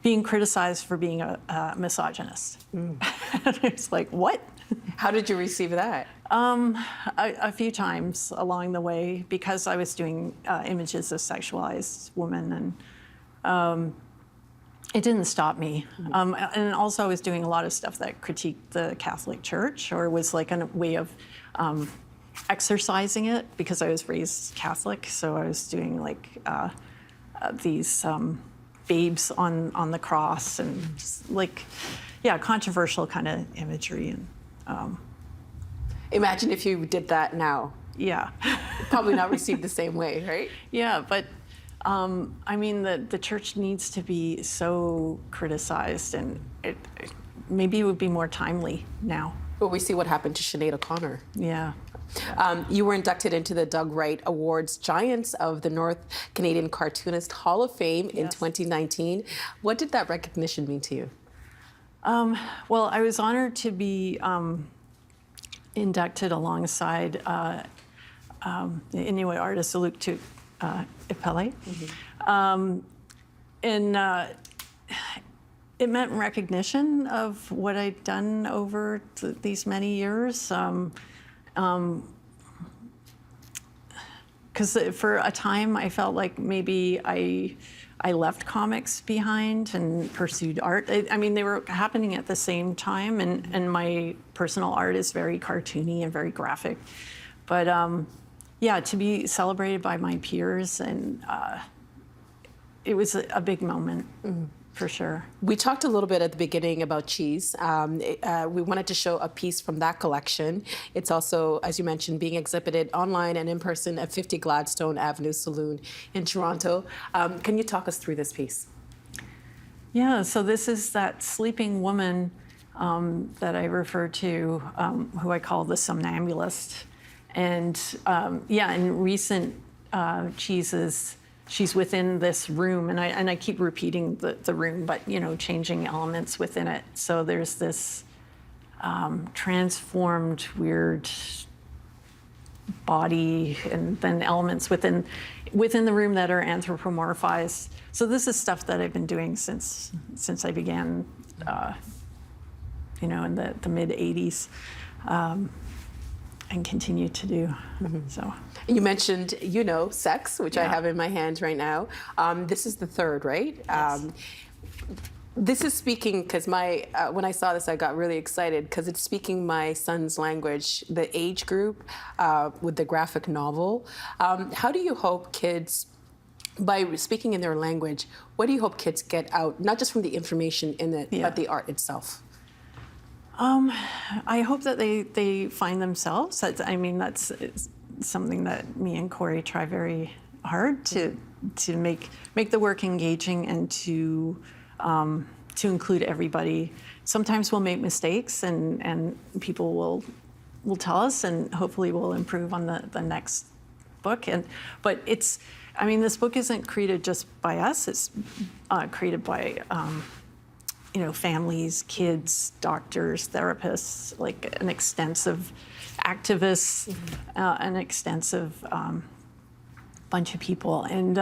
being criticized for being a misogynist. It's like, what? How did you receive that? A few times along the way, because I was doing images of sexualized women, and it didn't stop me. And also I was doing a lot of stuff that critiqued the Catholic Church, or was like a way of exercising it, because I was raised Catholic. So I was doing like these babes on the cross, and just like, controversial kind of imagery. And Imagine if you did that now. yeah. Probably not received the same way, right? Yeah, but I mean, the church needs to be so criticized, and maybe it would be more timely now. Well, we see what happened to Sinead O'Connor. Yeah. You were inducted into the Doug Wright Awards Giants of the North Canadian Cartoonist Hall of Fame in 2019. What did that recognition mean to you? Well, I was honored to be inducted alongside the Inuit artist Aluktuk Ipele. And it meant recognition of what I'd done over these many years. Because for a time I felt like maybe I left comics behind and pursued art. I mean, they were happening at the same time, and my personal art is very cartoony and very graphic. But yeah, to be celebrated by my peers, and it was a big moment. For sure. We talked a little bit at the beginning about cheese. We wanted to show a piece from that collection. It's also, as you mentioned, being exhibited online and in person at 50 Gladstone Avenue Saloon in Toronto. Can you talk us through this piece? Yeah, so this is that sleeping woman that I refer to, who I call the somnambulist. And yeah, in recent cheeses, she's within this room, and I keep repeating the room, but changing elements within it. So there's this transformed, weird body, and then elements within the room that are anthropomorphized. So this is stuff that I've been doing since I began, in the mid '80s. And continue to do. So you mentioned, sex, which I have in my hands right now. This is the third, right? Yes. This is speaking, because when I saw this, I got really excited, because it's speaking my son's language, the age group, with the graphic novel. How do you hope kids, by speaking in their language, what do you hope kids get out, not just from the information in it, but the art itself? I hope that they find themselves. That's something that me and Corey try very hard to make the work engaging, and to include everybody. Sometimes we'll make mistakes, and people will tell us, and hopefully we'll improve on the next book. But this book isn't created just by us. It's created by families, kids, doctors, therapists, like an extensive activists, an extensive bunch of people. And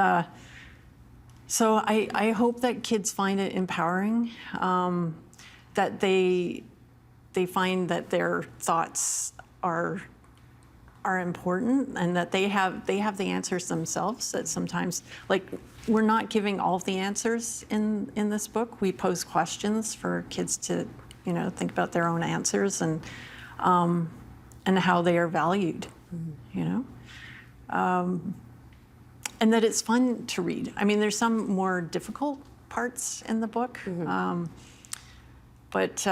so I hope that kids find it empowering, that they find that their thoughts are important, and that they have the answers themselves. That sometimes, like, we're not giving all of the answers in this book. We pose questions for kids to, think about their own answers, and how they are valued, and that it's fun to read. I mean, there's some more difficult parts in the book, but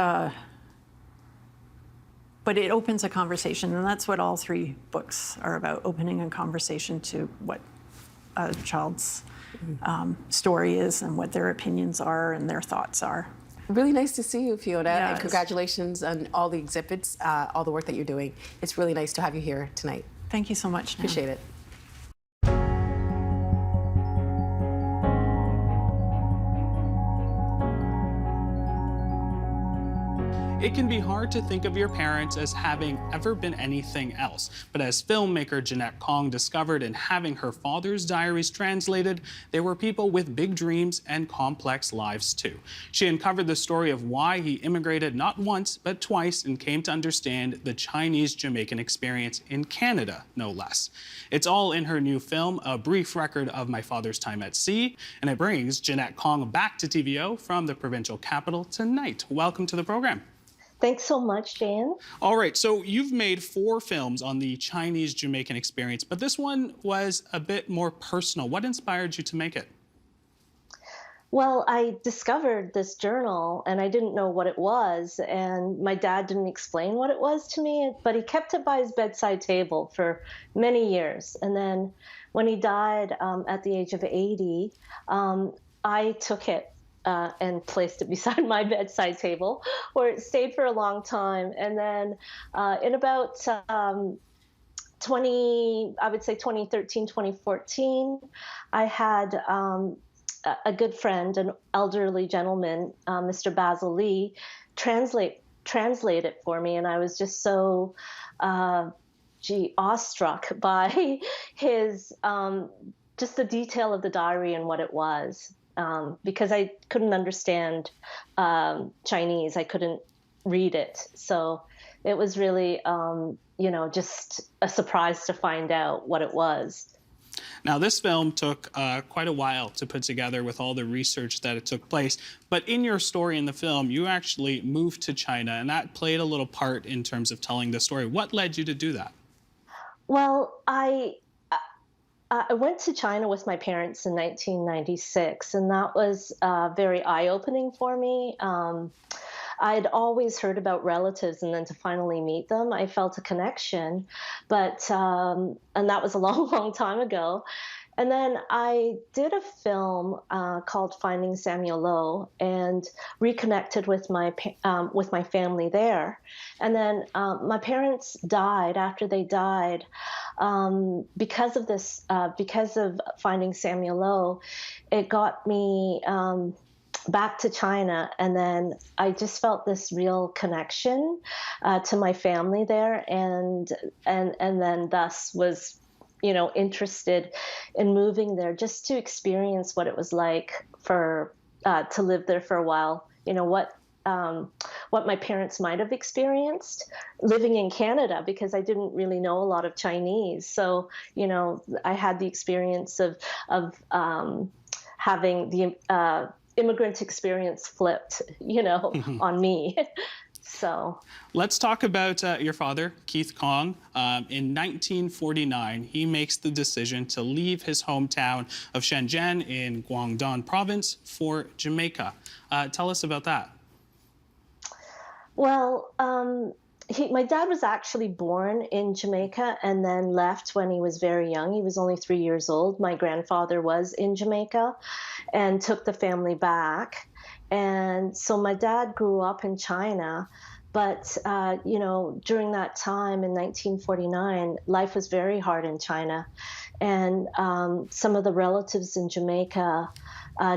it opens a conversation, and that's what all three books are about: opening a conversation to what a child's story is, and what their opinions are and their thoughts are. Really nice to see you, Fiona, Yeah, and congratulations on all the exhibits, all the work that you're doing. It's really nice to have you here tonight. Thank you so much, Nan. Appreciate it. It can be hard to think of your parents as having ever been anything else. But as filmmaker Jeanette Kong discovered in having her father's diaries translated, they were people with big dreams and complex lives too. She uncovered the story of why he immigrated not once, but twice and came to understand the Chinese-Jamaican experience in Canada, no less. It's all in her new film, A Brief Record of My Father's Time at Sea, and it brings Jeanette Kong back to TVO from the provincial capital tonight. Welcome to the program. Thanks so much, Jan. All right, so you've made 4 films on the Chinese-Jamaican experience, but this one was a bit more personal. What inspired you to make it? Well, I discovered this journal and I didn't know what it was, and my dad didn't explain what it was to me, but he kept it by his bedside table for many years. And then when he died at the age of 80, I took it and placed it beside my bedside table, where it stayed for a long time. And then in about 2013, 2014, I had a good friend, an elderly gentleman, Mr. Basil Lee, translate it for me. And I was just so awestruck by his, just the detail of the diary and what it was. Because I couldn't understand Chinese. I couldn't read it. So it was really, just a surprise to find out what it was. Now, this film took quite a while to put together with all the research that it took place. But in your story in the film, you actually moved to China, and that played a little part in terms of telling the story. What led you to do that? Well, I went to China with my parents in 1996, and that was very eye-opening for me. I'd always heard about relatives, and then to finally meet them, I felt a connection. But and that was a long, long time ago. And then I did a film called Finding Samuel Lowe and reconnected with my family there. And then my parents died. After they died, because of this, because of Finding Samuel Lowe, it got me back to China. And then I just felt this real connection to my family there, and then thus was interested in moving there just to experience what it was like for to live there for a while. What my parents might have experienced living in Canada, because I didn't really know a lot of Chinese. So I had the experience of having the immigrant experience flipped, on me. So let's talk about your father, Keith Kong. In 1949, he makes the decision to leave his hometown of Shenzhen in Guangdong province for Jamaica. Tell us about that. Well, my dad was actually born in Jamaica and then left when he was very young. He was only 3 years old. My grandfather was in Jamaica and took the family back. And so my dad grew up in China, but, during that time in 1949, life was very hard in China. And some of the relatives in Jamaica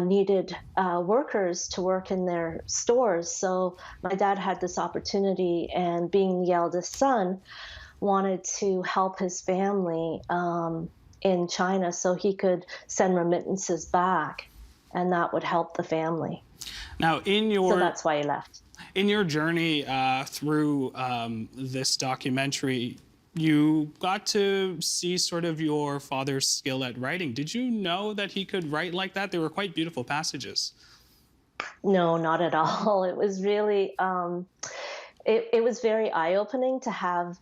needed workers to work in their stores. So my dad had this opportunity, and being the eldest son, wanted to help his family in China so he could send remittances back, and that would help the family. Now, so that's why he left. In your journey through this documentary, you got to see sort of your father's skill at writing. Did you know that he could write like that? They were quite beautiful passages. No, not at all. It was really, it was very eye-opening to have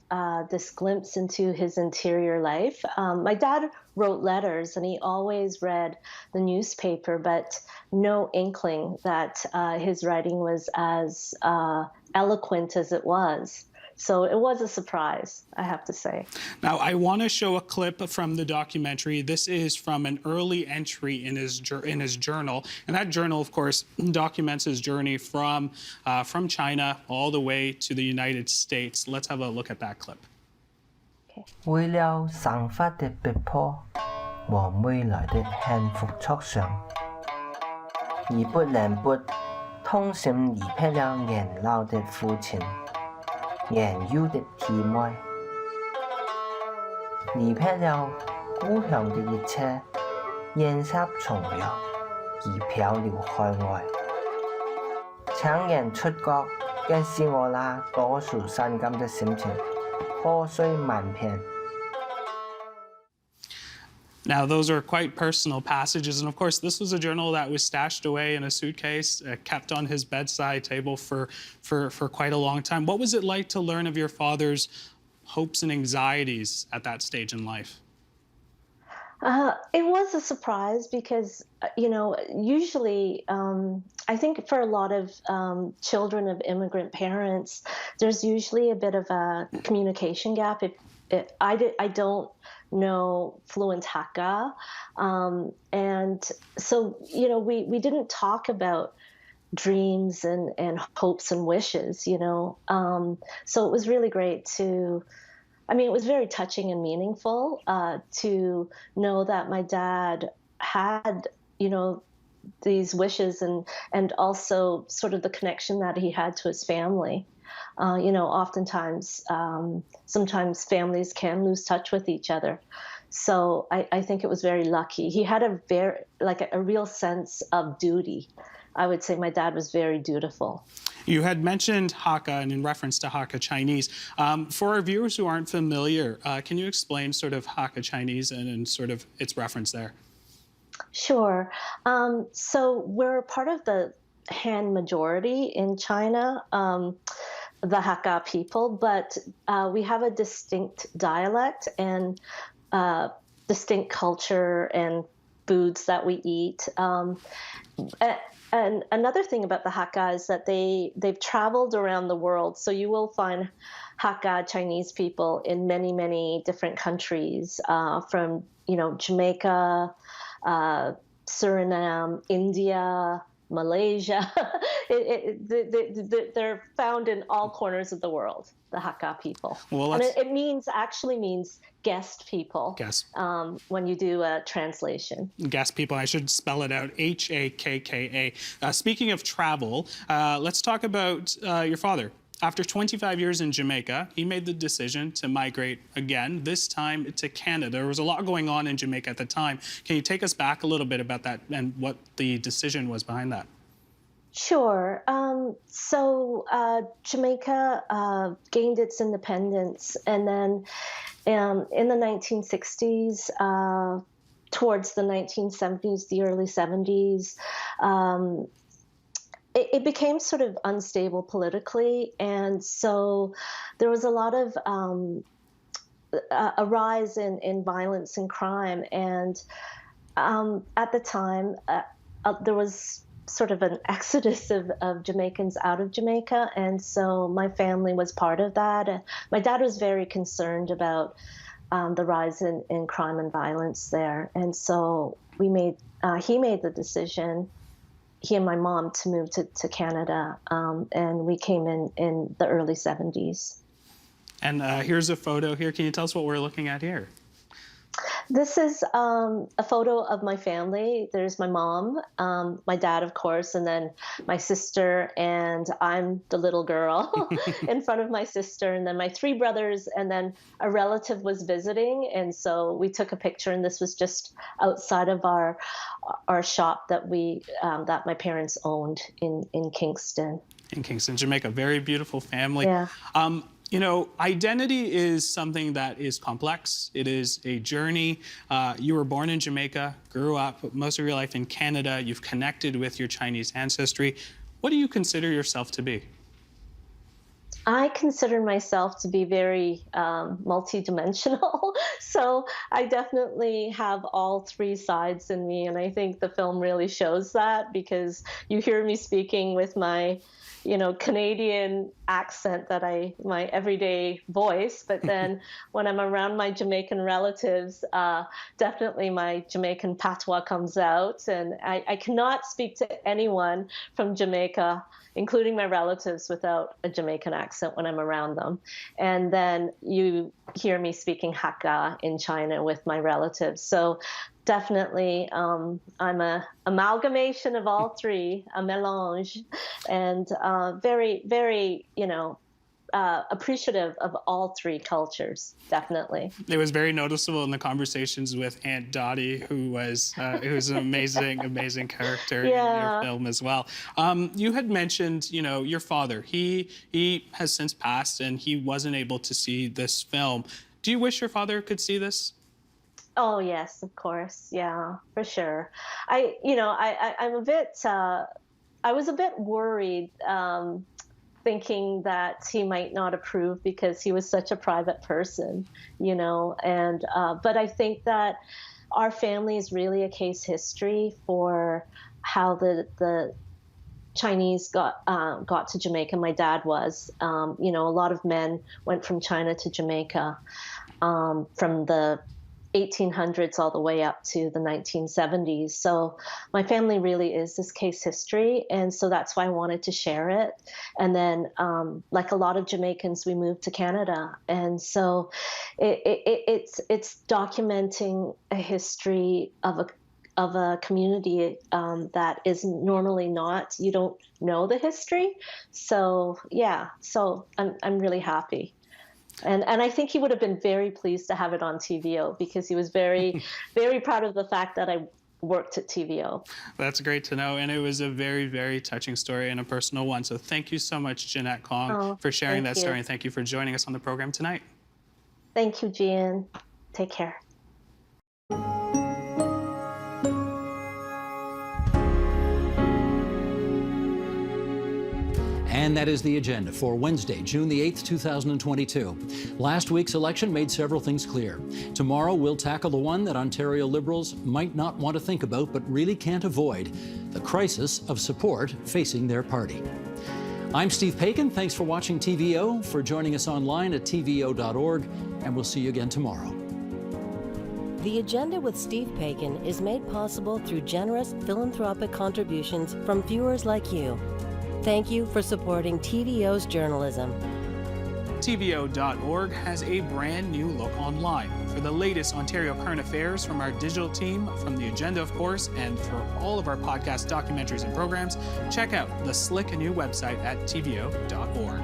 this glimpse into his interior life. My dad wrote letters, and he always read the newspaper, but no inkling that his writing was as eloquent as it was. So it was a surprise, I have to say. Now, I want to show a clip from the documentary. This is from an early entry in his journal. And that journal, of course, documents his journey from China all the way to the United States. Let's have a look at that clip. 為了生活的逼迫和未來的幸福促成，而不能不討痛心离别了年老的父亲，年幼的弟妹，離別了故鄉的一切，煙霞重遊，而漂流海外。強人出國，嘅是我那多愁善感的心情，破碎萬片。Now, those are quite personal passages, and of course, this was a journal that was stashed away in a suitcase, kept on his bedside table for quite a long time. What was it like to learn of your father's hopes and anxieties at that stage in life? It was a surprise because, usually I think for a lot of children of immigrant parents, there's usually a bit of a communication gap. I don't know fluent Hakka, and so we didn't talk about dreams and hopes and wishes. So it was really great to. It was very touching and meaningful to know that my dad had, these wishes and also sort of the connection that he had to his family. Oftentimes, sometimes families can lose touch with each other. So I think it was very lucky. He had a real sense of duty. I would say my dad was very dutiful. You had mentioned Hakka and in reference to Hakka Chinese. For our viewers who aren't familiar, can you explain sort of Hakka Chinese and sort of its reference there? Sure. So we're part of the Han majority in China, the Hakka people, but we have a distinct dialect and distinct culture and foods that we eat. And another thing about the Hakka is that they've traveled around the world. So you will find Hakka Chinese people in many, many different countries, from, Jamaica, Suriname, India, Malaysia. They're found in all corners of the world, the Hakka people. Well, and it actually means guest people. Guest. When you do a translation. Guest people. I should spell it out. Hakka. Speaking of travel, let's talk about your father. After 25 years in Jamaica, he made the decision to migrate again, this time to Canada. There was a lot going on in Jamaica at the time. Can you take us back a little bit about that and what the decision was behind that? Sure. So Jamaica gained its independence, and then in the 1960s, towards the 1970s, the early 70s, it became sort of unstable politically, and so there was a lot of a rise in violence and crime, and at the time there was sort of an exodus of Jamaicans out of Jamaica, and so my family was part of that. My dad was very concerned about the rise in crime and violence there, and so he made the decision, he and my mom, to move to Canada, and we came in the early 70s. And here's a photo here. Can you tell us what we're looking at here? This is a photo of my family. There's my mom, my dad, of course, and then my sister, and I'm the little girl in front of my sister, and then my three brothers, and then a relative was visiting, and so we took a picture, and this was just outside of our shop that that my parents owned in Kingston. In Kingston, Jamaica. Very beautiful family. Yeah. Identity is something that is complex. It is a journey. You were born in Jamaica, grew up most of your life in Canada. You've connected with your Chinese ancestry. What do you consider yourself to be? I consider myself to be very multidimensional. So I definitely have all three sides in me. And I think the film really shows that, because you hear me speaking with my Canadian accent, my everyday voice. But then when I'm around my Jamaican relatives, definitely my Jamaican patois comes out. And I cannot speak to anyone from Jamaica, including my relatives, without a Jamaican accent when I'm around them. And then you hear me speaking Hakka in China with my relatives. So definitely. I'm a amalgamation of all three, a mélange, and very, very, appreciative of all three cultures, definitely. It was very noticeable in the conversations with Aunt Dottie, who's an amazing, amazing character in your film as well. You had mentioned, your father. He has since passed, and he wasn't able to see this film. Do you wish your father could see this? Oh yes, of course, yeah, for sure. I'm a bit. I was a bit worried. Thinking that he might not approve because he was such a private person, and but I think that our family is really a case history for how the Chinese got to Jamaica. My dad was, a lot of men went from China to Jamaica from the 1800s all the way up to the 1970s. So my family really is this case history. And so that's why I wanted to share it. And then, like a lot of Jamaicans, we moved to Canada. And so it's documenting a history of a community that is normally not, you don't know the history. So yeah, so I'm really happy. And I think he would have been very pleased to have it on TVO because he was very, very proud of the fact that I worked at TVO. That's great to know. And it was a very, very touching story and a personal one. So thank you so much, Jeanette Kong, for sharing that story. And thank you for joining us on the program tonight. Thank you, Gian. Take care. And that is the agenda for Wednesday, June the 8th, 2022. Last week's election made several things clear. Tomorrow, we'll tackle the one that Ontario Liberals might not want to think about but really can't avoid, the crisis of support facing their party. I'm Steve Paikin. Thanks for watching TVO, for joining us online at tvo.org, and we'll see you again tomorrow. The Agenda with Steve Paikin is made possible through generous philanthropic contributions from viewers like you. Thank you for supporting TVO's journalism. TVO.org has a brand new look online. For the latest Ontario current affairs from our digital team, from The Agenda, of course, and for all of our podcast documentaries and programs, check out the slick new website at TVO.org.